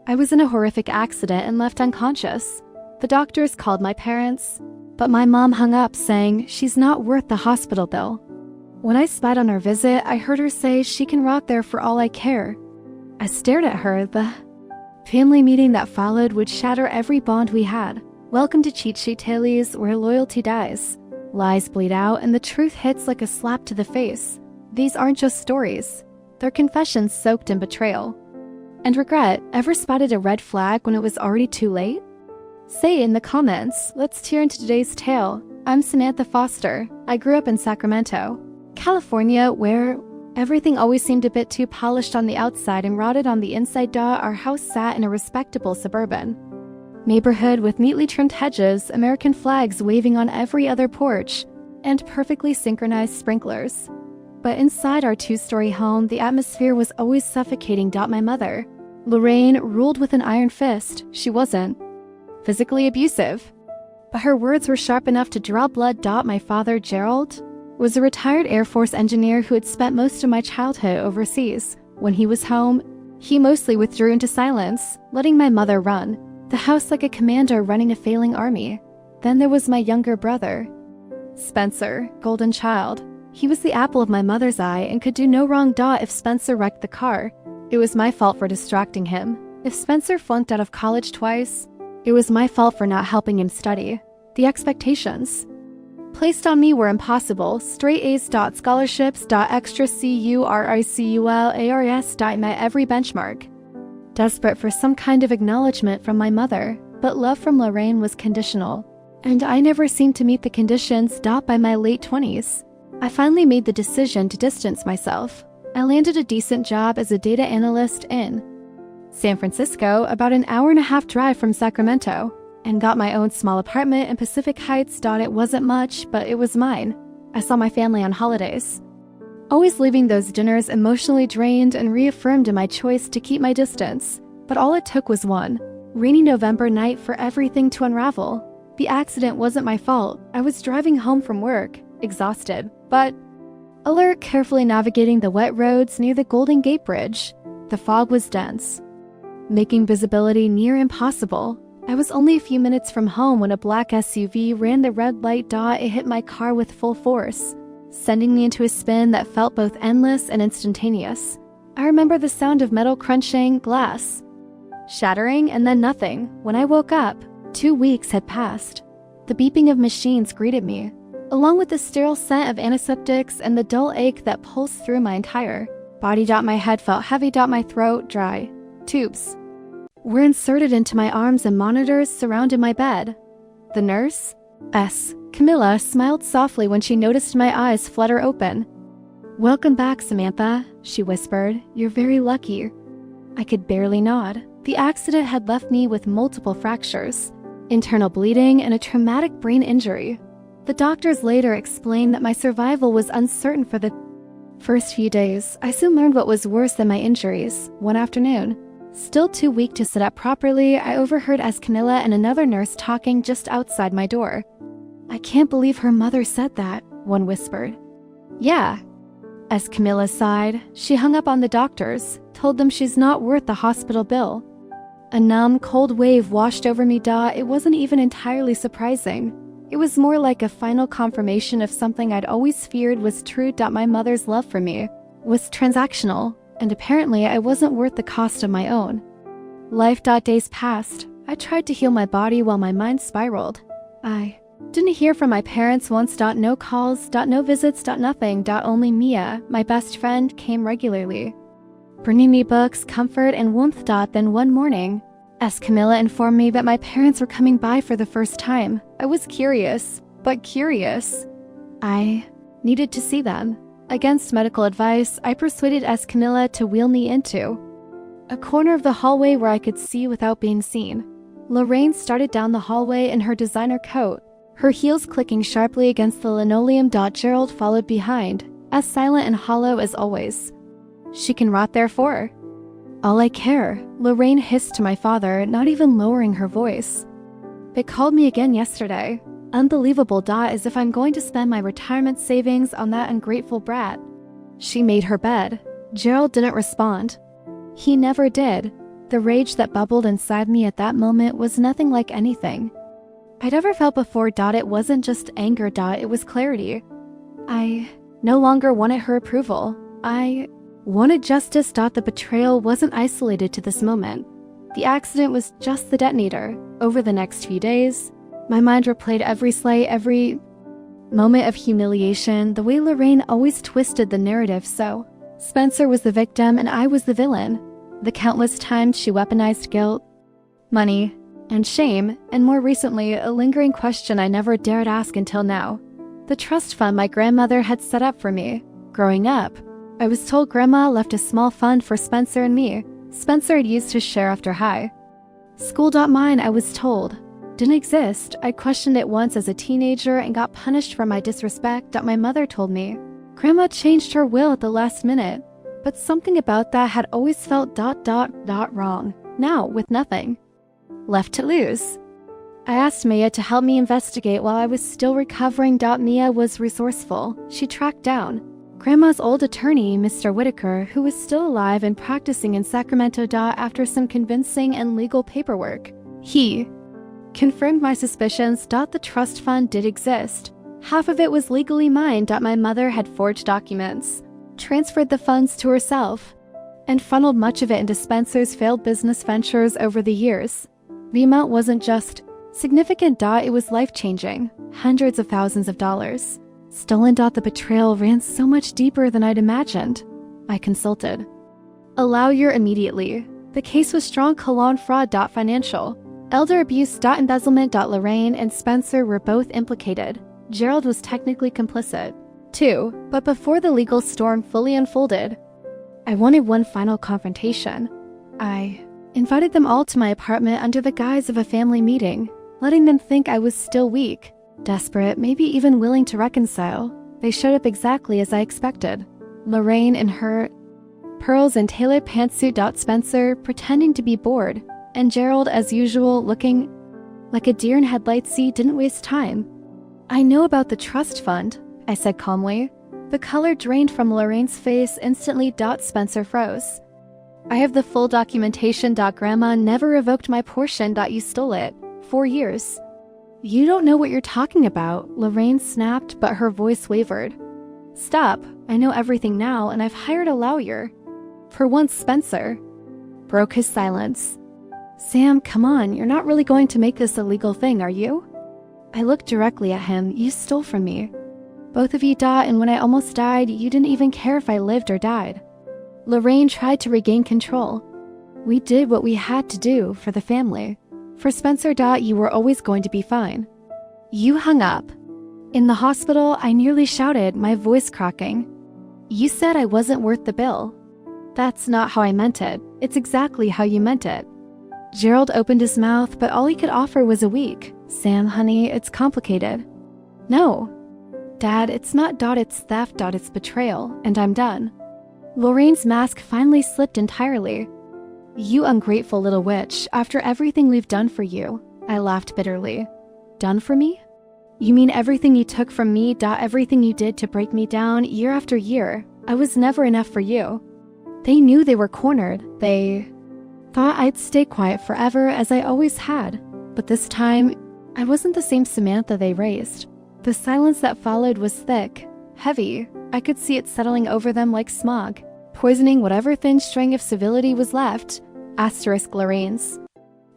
I was in a horrific accident and left unconscious. The doctors called my parents, but my mom hung up saying she's not worth the hospital bill. When I spied on our visit, I heard her say she can rot there for all I care. I stared at her. The family meeting that followed would shatter every bond we had. Welcome to Cheat Sheet Tales, where loyalty dies. Lies bleed out and the truth hits like a slap to the face. These aren't just stories. They're confessions soaked in betrayal. And regret. Ever spotted a red flag when it was already too late? Say it in the comments. Let's tear into today's tale. I'm Samantha Foster. I grew up in Sacramento, California, where everything always seemed a bit too polished on the outside and rotted on the inside. Our house sat in a respectable suburban neighborhood with neatly trimmed hedges, American flags waving on every other porch, and perfectly synchronized sprinklers. But inside our two-story home, the atmosphere was always suffocating. My mother, Lorraine, ruled with an iron fist. She wasn't physically abusive, but her words were sharp enough to draw blood. My father, Gerald, was a retired Air Force engineer who had spent most of my childhood overseas. When he was home, he mostly withdrew into silence, letting my mother run the house like a commander running a failing army. Then there was my younger brother, Spencer, golden child. He was the apple of my mother's eye and could do no wrong. If Spencer wrecked the car, it was my fault for distracting him. If Spencer flunked out of college twice, it was my fault for not helping him study. The expectations placed on me were impossible. Straight A's, scholarships, extra CURICUL, ARS, met every benchmark. Desperate for some kind of acknowledgement from my mother, but love from Lorraine was conditional, and I never seemed to meet the conditions. By my late 20s, I finally made the decision to distance myself. I landed a decent job as a data analyst in San Francisco, about an hour-and-a-half drive from Sacramento, and got my own small apartment in Pacific Heights. It wasn't much, but it was mine. I saw my family on holidays, always leaving those dinners emotionally drained and reaffirmed in my choice to keep my distance. But all it took was one rainy November night for everything to unravel. The accident wasn't my fault. I was driving home from work, exhausted, but alert, carefully navigating the wet roads near the Golden Gate Bridge. The fog was dense, making visibility near impossible. I was only a few minutes from home when a black SUV ran the red light. It hit my car with full force, sending me into a spin that felt both endless and instantaneous. I remember the sound of metal crunching, glass shattering, and then nothing. When I woke up, 2 weeks had passed. The beeping of machines greeted me, along with the sterile scent of antiseptics and the dull ache that pulsed through my entire body. My head felt heavy. My throat dry. Tubes were inserted into my arms and monitors surrounded my bed. The nurse, Camilla, smiled softly when she noticed my eyes flutter open. "Welcome back, Samantha," she whispered. "You're very lucky." I could barely nod. The accident had left me with multiple fractures, internal bleeding, and a traumatic brain injury. The doctors later explained that my survival was uncertain for the first few days. I soon learned what was worse than my injuries. One afternoon, still too weak to sit up properly, I overheard Camilla and another nurse talking just outside my door. "I can't believe her mother said that," one whispered. "Yeah." Camilla sighed. She hung up on the doctors, told them she's not worth the hospital bill. A numb, cold wave washed over me. It wasn't even entirely surprising. It was more like a final confirmation of something I'd always feared was true. My mother's love for me was transactional, and apparently I wasn't worth the cost of my own life. Days passed. I tried to heal my body while my mind spiraled. I didn't hear from my parents once. No calls. No visits. Nothing. Only Mia, my best friend, came regularly, bringing me books, comfort, and warmth. Then one morning, Camilla informed me that my parents were coming by for the first time. I was curious, but curious. I needed to see them. Against medical advice, I persuaded Camilla to wheel me into a corner of the hallway where I could see without being seen. Lorraine started down the hallway in her designer coat, her heels clicking sharply against the linoleum. Gerald followed behind, as silent and hollow as always. "She can rot there for all I care," Lorraine hissed to my father, not even lowering her voice. "They called me again yesterday. Unbelievable. As if I'm going to spend my retirement savings on that ungrateful brat." She made her bed. Gerald didn't respond. He never did. The rage that bubbled inside me at that moment was nothing like anything I'd ever felt before. It wasn't just anger. It was clarity. I no longer wanted her approval. I wanted justice. The betrayal wasn't isolated to this moment. The accident was just the detonator. Over the next few days, my mind replayed every slight, every moment of humiliation, the way Lorraine always twisted the narrative. So Spencer was the victim and I was the villain. The countless times she weaponized guilt, money, and shame, and more recently, a lingering question I never dared ask until now. The trust fund my grandmother had set up for me. Growing up, I was told Grandma left a small fund for Spencer and me. Spencer had used his share after high school. Mine, I was told, didn't exist. I questioned it once as a teenager and got punished for my disrespect. My mother told me Grandma changed her will at the last minute, but something about that had always felt wrong. Now, with nothing left to lose, I asked Mia to help me investigate while I was still recovering. Mia was resourceful. She tracked down Grandma's old attorney, Mr. Whitaker, who was still alive and practicing in Sacramento. After some convincing and legal paperwork, he confirmed my suspicions. The trust fund did exist. Half of it was legally mine. My mother had forged documents, transferred the funds to herself, and funneled much of it into Spencer's failed business ventures over the years. The amount wasn't just significant. It was life-changing. Hundreds of thousands of dollars. Stolen. The betrayal ran so much deeper than I'd imagined. I consulted a lawyer immediately. The case was strong. Fraud. Financial. Elder abuse. Embezzlement. Lorraine and Spencer were both implicated. Gerald was technically complicit, too, but before the legal storm fully unfolded, I wanted one final confrontation. I invited them all to my apartment under the guise of a family meeting, letting them think I was still weak, desperate, maybe even willing to reconcile. They showed up exactly as I expected. Lorraine in her pearls and tailored pantsuit. Spencer pretending to be bored, and Gerald, as usual, looking like a deer in headlights. He didn't waste time. I know about the trust fund, I said calmly. The color drained from Lorraine's face instantly. Spencer froze. I have the full documentation. Grandma never revoked my portion. You stole it. 4 years. You don't know what you're talking about, Lorraine snapped, but her voice wavered. Stop. I know everything now, and I've hired a lawyer. For once, Spencer broke his silence. Sam, come on, you're not really going to make this a legal thing, are you? I looked directly at him. You stole from me. Both of you. And when I almost died, you didn't even care if I lived or died. Lorraine tried to regain control. We did what we had to do for the family. For Spencer. You were always going to be fine. You hung up. In the hospital, I nearly shouted, my voice cracking. You said I wasn't worth the bill. That's not how I meant it. It's exactly how you meant it. Gerald opened his mouth, but all he could offer was a weak, Sam, honey, it's complicated. No. Dad, it's not. It's theft. It's betrayal, and I'm done. Lorraine's mask finally slipped entirely. You ungrateful little witch, after everything we've done for you, I laughed bitterly. Done for me? You mean everything you took from me. Everything you did to break me down year after year. I was never enough for you. They knew they were cornered. They thought I'd stay quiet forever as I always had. But this time, I wasn't the same Samantha they raised. The silence that followed was thick, heavy. I could see it settling over them like smog, poisoning whatever thin string of civility was left. Lorraine's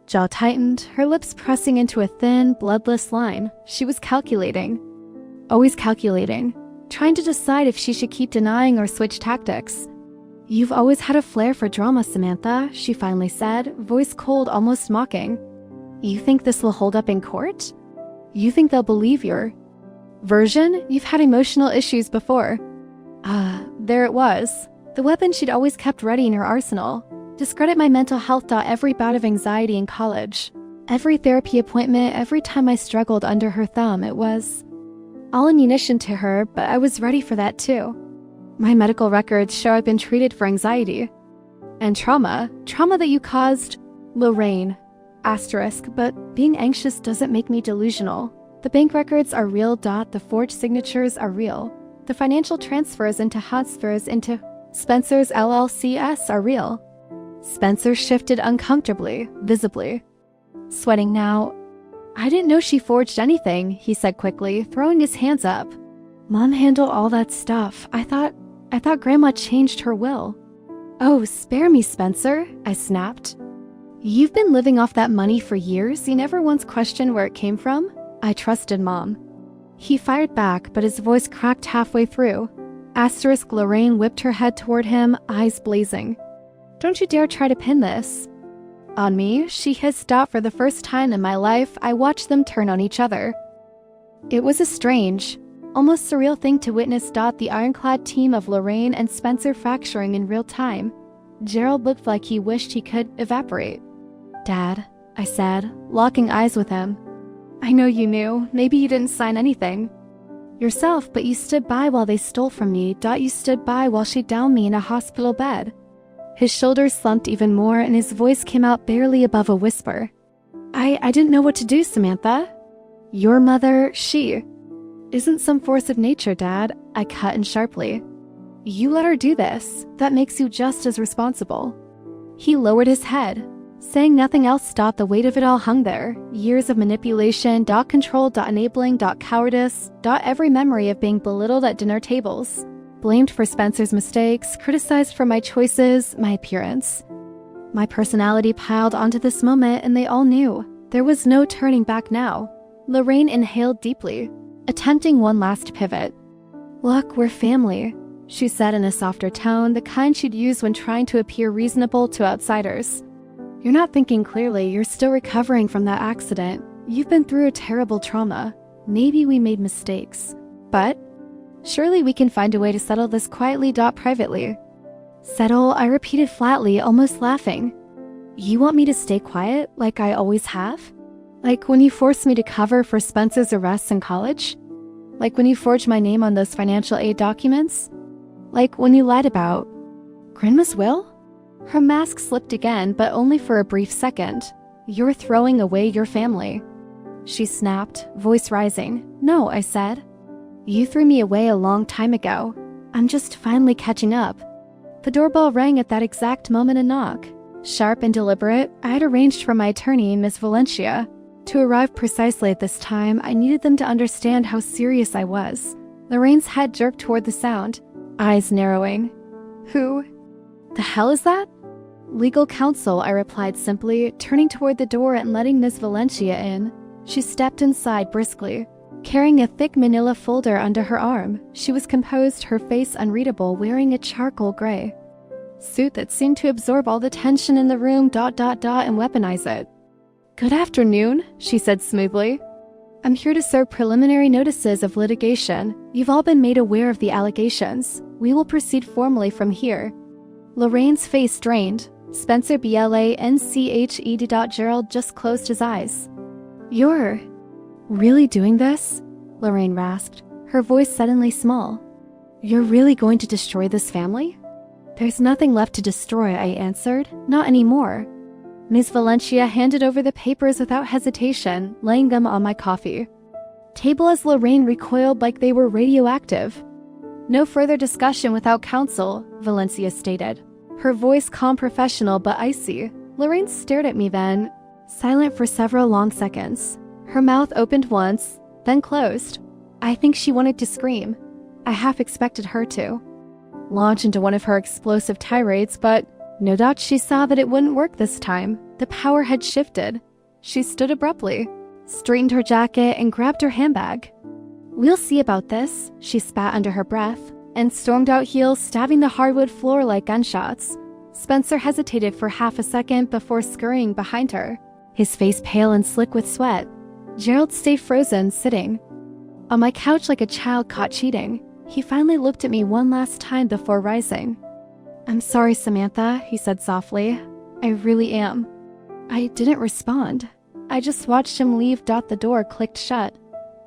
jaw tightened, her lips pressing into a thin, bloodless line. She was calculating. Always calculating. Trying to decide if she should keep denying or switch tactics. You've always had a flair for drama, Samantha, she finally said, voice cold, almost mocking. You think this will hold up in court? You think they'll believe your version? You've had emotional issues before. There it was. The weapon she'd always kept ready in her arsenal. Discredit my mental health. Every bout of anxiety in college. Every therapy appointment, every time I struggled under her thumb, it was all ammunition to her, but I was ready for that too. My medical records show I've been treated for anxiety. And trauma that you caused, Lorraine. But being anxious doesn't make me delusional. The bank records are real. The forged signatures are real. The financial transfers into Hotspurs into Spencer's LLCs are real. Spencer shifted uncomfortably, visibly. Sweating now. I didn't know she forged anything, he said quickly, throwing his hands up. Mom handled all that stuff. I thought Grandma changed her will. Oh, spare me, Spencer, I snapped. You've been living off that money for years. You never once questioned where it came from? I trusted Mom. He fired back, but his voice cracked halfway through. Asterisk Lorraine whipped her head toward him, eyes blazing. Don't you dare try to pin this. On me, she hissed out. For the first time in my life, I watched them turn on each other. It was a strange, almost surreal thing to witness. The ironclad team of Lorraine and Spencer fracturing in real time. Gerald looked like he wished he could evaporate. Dad, I said, locking eyes with him. I know you knew. Maybe you didn't sign anything. Yourself, but you stood by while they stole from me. You stood by while she downed me in a hospital bed. His shoulders slumped even more, and his voice came out barely above a whisper. I didn't know what to do, Samantha. Your mother, she isn't some force of nature, Dad, I cut in sharply. You let her do this. That makes you just as responsible. He lowered his head. Saying nothing else, the weight of it all hung there. Years of manipulation, control, enabling, cowardice, every memory of being belittled at dinner tables. Blamed for Spencer's mistakes, criticized for my choices, my appearance. My personality piled onto this moment, and they all knew. There was no turning back now. Lorraine inhaled deeply, attempting one last pivot. Look, we're family, she said in a softer tone, the kind she'd use when trying to appear reasonable to outsiders. You're not thinking clearly. You're still recovering from that accident. You've been through a terrible trauma. Maybe we made mistakes, but surely we can find a way to settle this quietly, privately. Settle, I repeated flatly, almost laughing. You want me to stay quiet, like I always have? Like when you forced me to cover for Spencer's arrests in college? Like when you forged my name on those financial aid documents? Like when you lied about Grandma's will? Her mask slipped again, but only for a brief second. You're throwing away your family. She snapped, voice rising. No, I said. You threw me away a long time ago. I'm just finally catching up. The doorbell rang at that exact moment. A knock. Sharp and deliberate, I had arranged for my attorney, Miss Valencia, to arrive precisely at this time. I needed them to understand how serious I was. Lorraine's head jerked toward the sound, eyes narrowing. Who the hell is that? Legal counsel, I replied simply, turning toward the door and letting Miss Valencia in. She stepped inside briskly, carrying a thick manila folder under her arm. She was composed, her face unreadable, wearing a charcoal gray suit that seemed to absorb all the tension in the room, and weaponize it. Good afternoon, she said smoothly. I'm here to serve preliminary notices of litigation. You've all been made aware of the allegations. We will proceed formally from here. Lorraine's face drained. Spencer BLANCHED. Gerald just closed his eyes. You're really doing this? Lorraine rasped, her voice suddenly small. You're really going to destroy this family? There's nothing left to destroy, I answered. Not anymore. Ms. Valencia handed over the papers without hesitation, laying them on my coffee table as Lorraine recoiled like they were radioactive. No further discussion without counsel, Valencia stated, her voice calm, professional, but icy. Lorraine stared at me then, silent for several long seconds. Her mouth opened once, then closed. I think she wanted to scream. I half expected her to launch into one of her explosive tirades, but no doubt she saw that it wouldn't work this time. The power had shifted. She stood abruptly, straightened her jacket, and grabbed her handbag. We'll see about this, she spat under her breath, and stormed out, heels stabbing the hardwood floor like gunshots. Spencer hesitated for half a second before scurrying behind her, his face pale and slick with sweat. Gerald stayed frozen, sitting on my couch like a child caught cheating. He finally looked at me one last time before rising. I'm sorry, Samantha, he said softly. I really am. I didn't respond. I just watched him leave. The door clicked shut.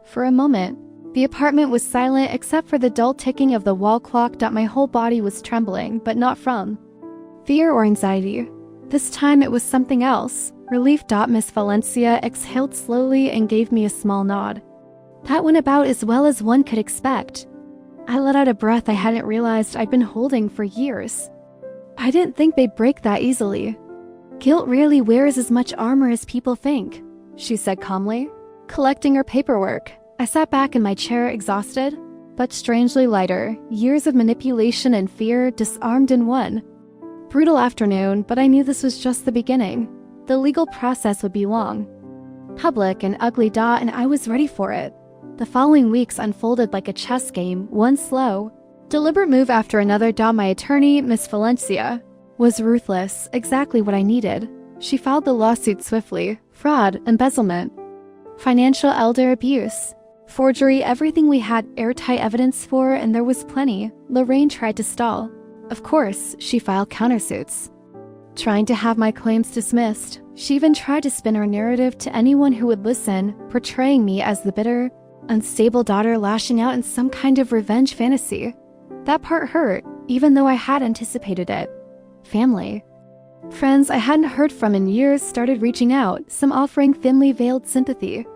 For a moment, the apartment was silent except for the dull ticking of the wall clock. My whole body was trembling, but not from fear or anxiety. This time it was something else. Relief. Miss Valencia exhaled slowly and gave me a small nod. That went about as well as one could expect. I let out a breath I hadn't realized I'd been holding for years. I didn't think they'd break that easily. Guilt rarely wears as much armor as people think, she said calmly. Collecting her paperwork, I sat back in my chair exhausted, but strangely lighter. Years of manipulation and fear disarmed in one. Brutal afternoon, but I knew this was just the beginning. The legal process would be long, public and ugly, and I was ready for it. The following weeks unfolded like a chess game, one slow, deliberate move after another. My attorney, Miss Valencia, was ruthless, exactly what I needed. She filed the lawsuit swiftly. Fraud, embezzlement, financial elder abuse, forgery, everything we had airtight evidence for, and there was plenty. Lorraine tried to stall. Of course, she filed countersuits, trying to have my claims dismissed. She even tried to spin her narrative to anyone who would listen, portraying me as the bitter, unstable daughter lashing out in some kind of revenge fantasy. That part hurt, even though I had anticipated it. Family. Friends I hadn't heard from in years started reaching out, some offering thinly veiled sympathy.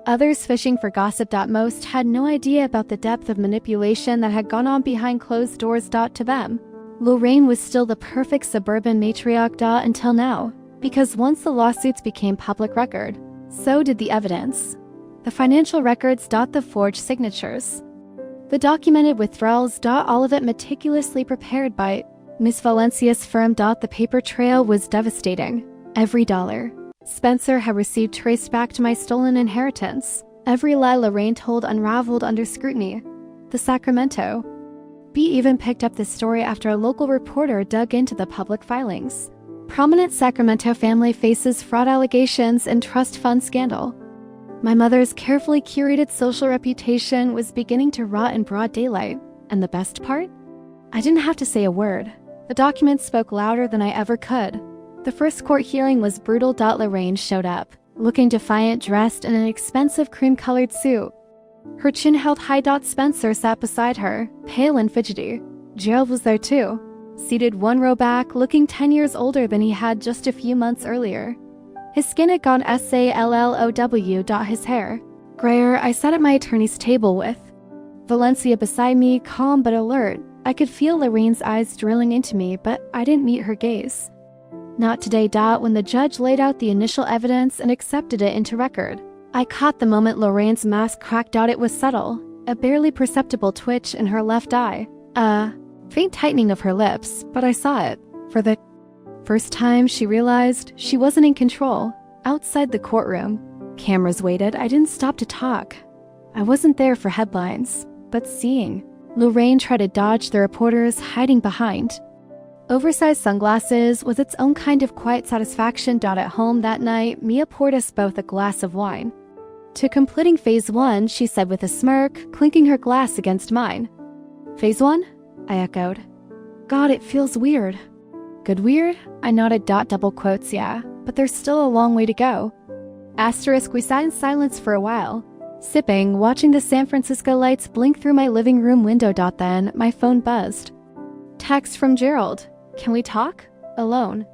Others fishing for gossip. Most had no idea about the depth of manipulation that had gone on behind closed doors. To them, Lorraine was still the perfect suburban matriarch. Until now, because once the lawsuits became public record, so did the evidence. The financial records. The forged signatures. The documented withdrawals. All of it meticulously prepared by Miss Valencia's firm. The paper trail was devastating. Every dollar Spencer had received traced back to my stolen inheritance. Every lie Lorraine told unraveled under scrutiny. The Sacramento Bee even picked up this story after a local reporter dug into the public filings. Prominent Sacramento family faces fraud allegations and trust fund scandal. My mother's carefully curated social reputation was beginning to rot in broad daylight. And the best part? I didn't have to say a word. The documents spoke louder than I ever could. The first court hearing was brutal. Lorraine showed up, looking defiant, dressed in an expensive cream-colored suit. Her chin held high. Spencer sat beside her, pale and fidgety. Gerald was there too, seated one row back, looking 10 years older than he had just a few months earlier. His skin had gone sallow. His hair grayer. I sat at my attorney's table with Valencia beside me, calm but alert. I could feel Lorraine's eyes drilling into me, but I didn't meet her gaze. Not today. When the judge laid out the initial evidence and accepted it into record, I caught the moment Lorraine's mask cracked. It was subtle, a barely perceptible twitch in her left eye, a faint tightening of her lips, but I saw it. For the first time, she realized she wasn't in control. Outside the courtroom, cameras waited. I didn't stop to talk. I wasn't there for headlines, but seeing. Lorraine tried to dodge the reporters hiding behind oversized sunglasses with its own kind of quiet satisfaction. At home that night, Mia poured us both a glass of wine. To completing phase one, she said with a smirk, clinking her glass against mine. Phase one? I echoed. God, it feels weird. Good weird? I nodded. Double quotes, yeah, but there's still a long way to go. Asterisk. We sat in silence for a while, sipping, watching the San Francisco lights blink through my living room window. Then my phone buzzed. Text from Gerald. Can we talk? Alone.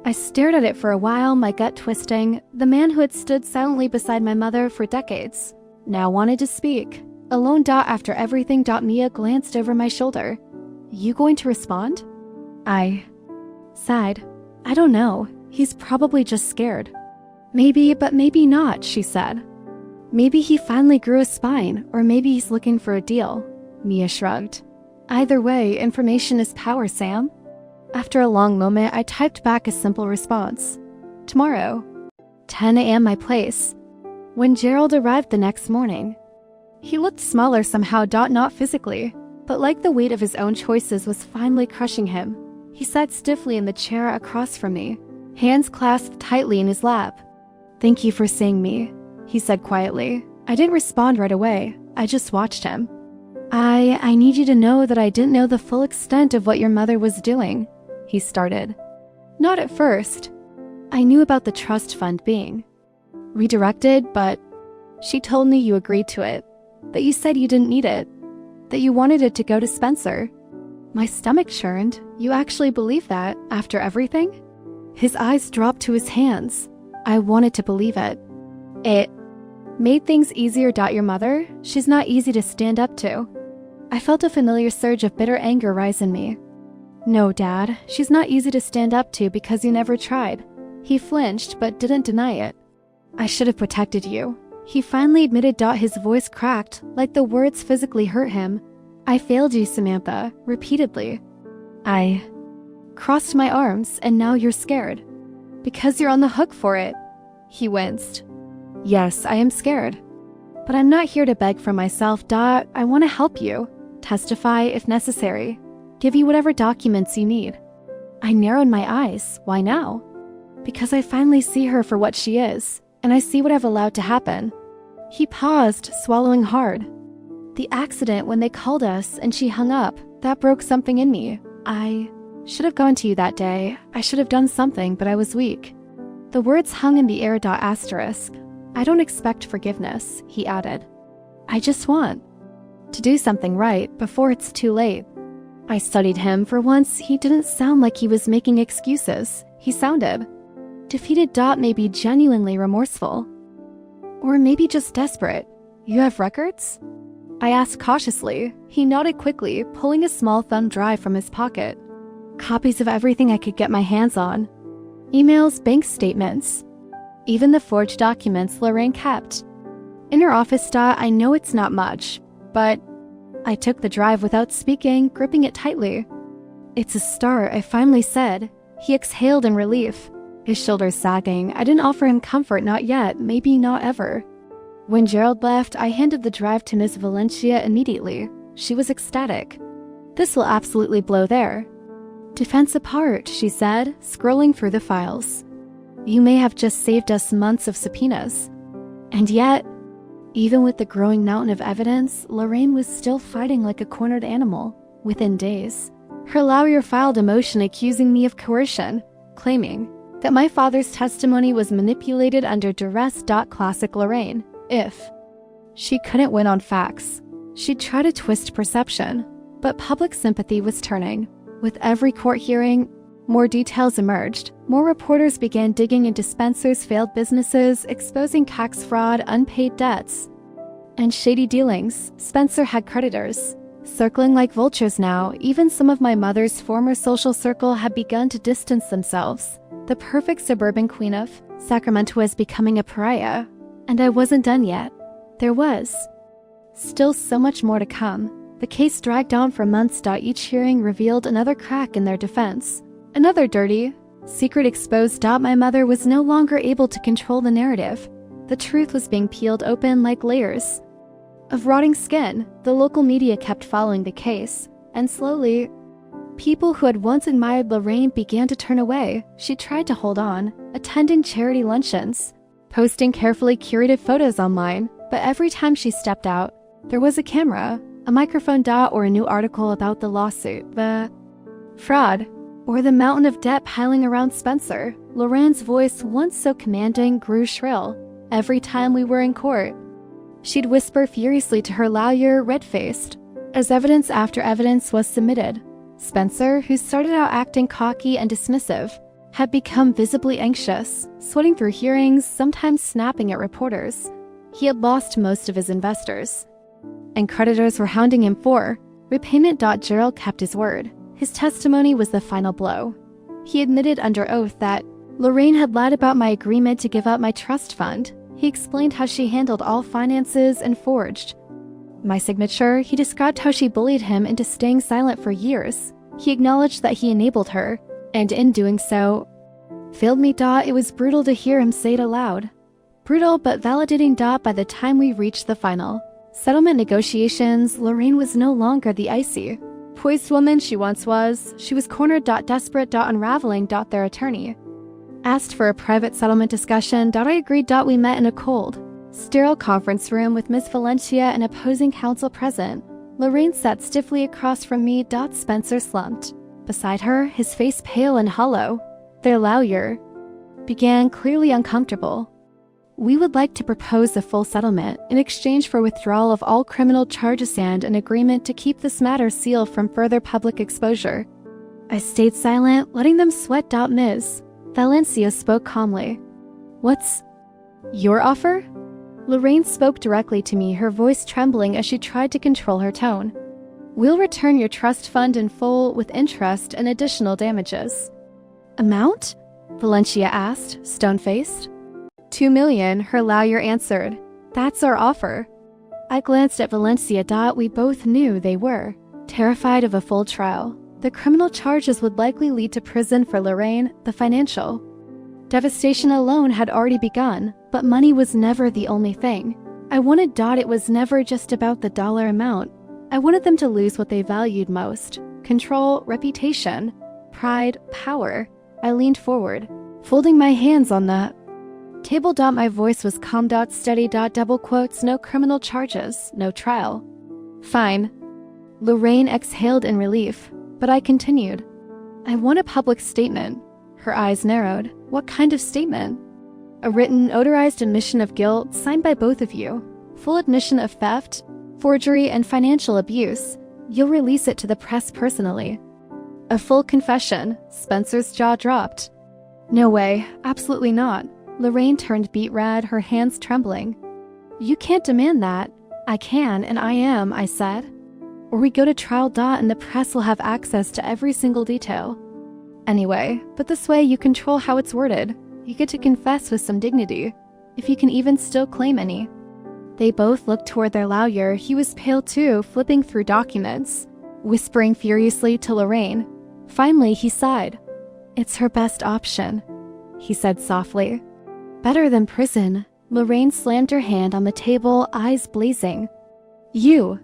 I stared at it for a while, my gut twisting. The man who had stood silently beside my mother for decades now wanted to speak. Alone. After everything. Mia glanced over my shoulder. You going to respond? I sighed. I don't know. He's probably just scared. Maybe, but maybe not, she said. Maybe he finally grew a spine, or maybe he's looking for a deal. Mia shrugged. Either way, information is power, Sam. After a long moment, I typed back a simple response. Tomorrow, 10 a.m. my place. When Gerald arrived the next morning, he looked smaller somehow. Not physically, but like the weight of his own choices was finally crushing him. He sat stiffly in the chair across from me, hands clasped tightly in his lap. Thank you for seeing me, he said quietly. I didn't respond right away. I just watched him. I need you to know that I didn't know the full extent of what your mother was doing, he started. Not at first. I knew about the trust fund being redirected, but she told me you agreed to it, that you said you didn't need it, that you wanted it to go to Spencer. My stomach churned. You actually believe that, after everything? His eyes dropped to his hands. I wanted to believe it. It made things easier. Your mother? She's not easy to stand up to. I felt a familiar surge of bitter anger rise in me. No, Dad, she's not easy to stand up to because you never tried. He flinched but didn't deny it. I should have protected you. He finally admitted. His voice cracked, like the words physically hurt him. I failed you, Samantha, repeatedly. I crossed my arms, and now you're scared. Because you're on the hook for it. He winced. Yes, I am scared. But I'm not here to beg for myself, Dot. I want to help you. Testify if necessary. Give you whatever documents you need. I narrowed my eyes. Why now? Because I finally see her for what she is, and I see what I've allowed to happen. He paused, swallowing hard. The accident when they called us and she hung up, that broke something in me. I should have gone to you that day. I should have done something, but I was weak. The words hung in the air. Asterisk. I don't expect forgiveness, he added. I just want to do something right before it's too late. I studied him. For once, he didn't sound like he was making excuses. He sounded defeated. Maybe genuinely remorseful. Or maybe just desperate. You have records? I asked cautiously. He nodded quickly, pulling a small thumb drive from his pocket. Copies of everything I could get my hands on. Emails, bank statements. Even the forged documents Lorraine kept. In her office. I know it's not much, but I took the drive without speaking, gripping it tightly. It's a start, I finally said. He exhaled in relief, his shoulders sagging. I didn't offer him comfort, not yet, maybe not ever. When Gerald left, I handed the drive to Miss Valencia immediately. She was ecstatic. This will absolutely blow there. Defense apart, she said, scrolling through the files. You may have just saved us months of subpoenas. And yet, even with the growing mountain of evidence, Lorraine was still fighting like a cornered animal. Within days, her lawyer filed a motion accusing me of coercion, claiming that my father's testimony was manipulated under duress. Classic Lorraine. If she couldn't win on facts, she'd try to twist perception. But public sympathy was turning. With every court hearing, more details emerged. More reporters began digging into Spencer's failed businesses, exposing tax fraud, unpaid debts, and shady dealings. Spencer had creditors, circling like vultures now. Even some of my mother's former social circle had begun to distance themselves. The perfect suburban queen of Sacramento was becoming a pariah. And I wasn't done yet. There was still so much more to come. The case dragged on for months. Each hearing revealed another crack in their defense. Another dirty secret exposed. My mother was no longer able to control the narrative. The truth was being peeled open like layers of rotting skin. The local media kept following the case, and slowly, people who had once admired Lorraine began to turn away. She tried to hold on, attending charity luncheons, posting carefully curated photos online, but every time she stepped out, there was a camera, a microphone. Or a new article about the lawsuit, the fraud, or the mountain of debt piling around Spencer. Lorraine's voice, once so commanding, grew shrill. Every time we were in court, she'd whisper furiously to her lawyer, red-faced, as evidence after evidence was submitted. Spencer, who started out acting cocky and dismissive, had become visibly anxious, sweating through hearings, sometimes snapping at reporters. He had lost most of his investors, and creditors were hounding him for repayment. Gerald kept his word. His testimony was the final blow. He admitted under oath that Lorraine had lied about my agreement to give up my trust fund. He explained how she handled all finances and forged my signature. He described how she bullied him into staying silent for years. He acknowledged that he enabled her, and in doing so, failed me. It was brutal to hear him say it aloud. Brutal but validating. By the time we reached the final settlement negotiations, Lorraine was no longer the icy, poised woman she once was. She was cornered. Desperate. Unraveling. Their attorney asked for a private settlement discussion. I agreed. We met in a cold, sterile conference room with Miss Valencia and opposing counsel present. Lorraine sat stiffly across from me. Spencer slumped beside her, his face pale and hollow. Their lawyer began, clearly uncomfortable. We would like to propose a full settlement in exchange for withdrawal of all criminal charges and an agreement to keep this matter sealed from further public exposure. I stayed silent, letting them sweat. Ms. Valencia spoke calmly. What's your offer? Lorraine spoke directly to me, her voice trembling as she tried to control her tone. We'll return your trust fund in full with interest and additional damages. Amount? Valencia asked, stone-faced. 2 million, her lawyer answered. That's our offer. I glanced at Valencia. We both knew they were terrified of a full trial. The criminal charges would likely lead to prison for Lorraine, the financial devastation alone had already begun, but money was never the only thing. I wanted it was never just about the dollar amount. I wanted them to lose what they valued most: control, reputation, pride, power. I leaned forward, folding my hands on the table. My voice was calmed out, steady. Double quotes, no criminal charges, no trial. Fine. Lorraine exhaled in relief, but I continued. I want a public statement. Her eyes narrowed. What kind of statement? A written, notarized admission of guilt signed by both of you. Full admission of theft, forgery, and financial abuse. You'll release it to the press personally. A full confession. Spencer's jaw dropped. No way. Absolutely not. Lorraine turned beet red, her hands trembling. You can't demand that. I can, and I am, I said. Or we go to trial. And the press will have access to every single detail. Anyway, but this way you control how it's worded. You get to confess with some dignity, if you can even still claim any. They both looked toward their lawyer. He was pale too, flipping through documents, whispering furiously to Lorraine. Finally, he sighed. It's her best option, he said softly. Better than prison. Lorraine slammed her hand on the table, eyes blazing. You!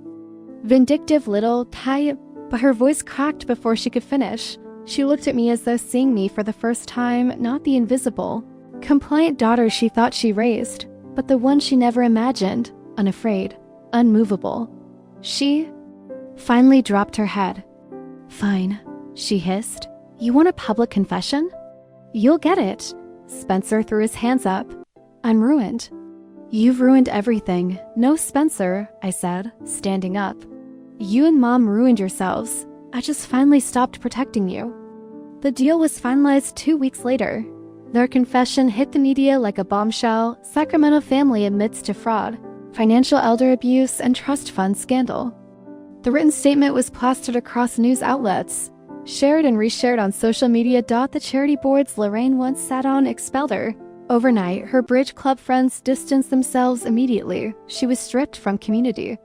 Vindictive little type. But her voice cracked before she could finish. She looked at me as though seeing me for the first time, not the invisible, compliant daughter she thought she raised, but the one she never imagined, unafraid, unmovable. She finally dropped her head. Fine, she hissed. You want a public confession? You'll get it. Spencer threw his hands up. I'm ruined. You've ruined everything. No, Spencer, I said, standing up. You and Mom ruined yourselves. I just finally stopped protecting you. The deal was finalized 2 weeks later. Their confession hit the media like a bombshell. Sacramento family admits to fraud, financial elder abuse, and trust fund scandal. The written statement was plastered across news outlets, shared and reshared on social media. The charity boards Lorraine once sat on expelled her. Overnight, her bridge club friends distanced themselves immediately. She was stripped from community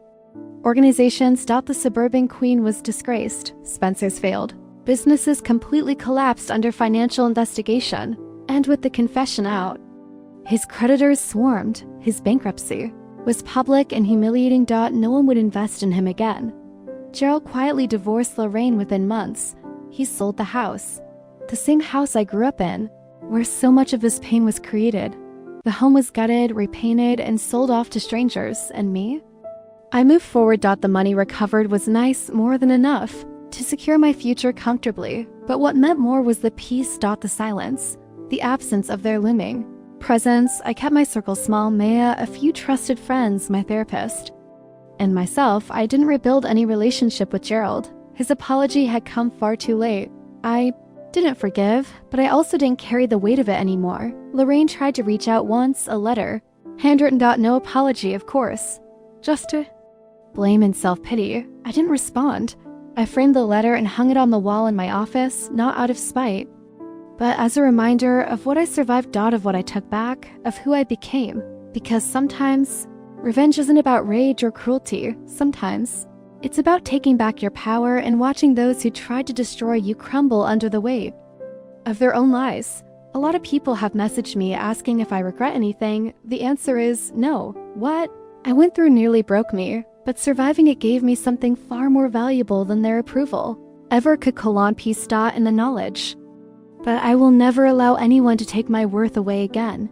organizations. The suburban queen was disgraced. Spencer's failed. Businesses completely collapsed under financial investigation. And with the confession out, his creditors swarmed. His bankruptcy was public and humiliating. No one would invest in him again. Gerald quietly divorced Lorraine within months. He sold the house. The same house I grew up in, where so much of his pain was created. The home was gutted, repainted, and sold off to strangers. And me? I moved forward. The money recovered was nice, more than enough, to secure my future comfortably. But what meant more was the peace. The silence, the absence of their looming presence. I kept my circle small. Maya, a few trusted friends, my therapist. And myself. I didn't rebuild any relationship with Gerald. His apology had come far too late. I didn't forgive, but I also didn't carry the weight of it anymore. Lorraine tried to reach out once, a letter. Handwritten. No apology, of course. Just to blame and self-pity. I didn't respond. I framed the letter and hung it on the wall in my office, not out of spite, but as a reminder of what I survived. Of what I took back, of who I became. Because sometimes revenge isn't about rage or cruelty. Sometimes it's about taking back your power and watching those who tried to destroy you crumble under the weight of their own lies. A lot of people have messaged me asking if I regret anything. The answer is no. What I went through nearly broke me, but surviving it gave me something far more valuable than their approval ever could. Peace. And the knowledge. But I will never allow anyone to take my worth away again.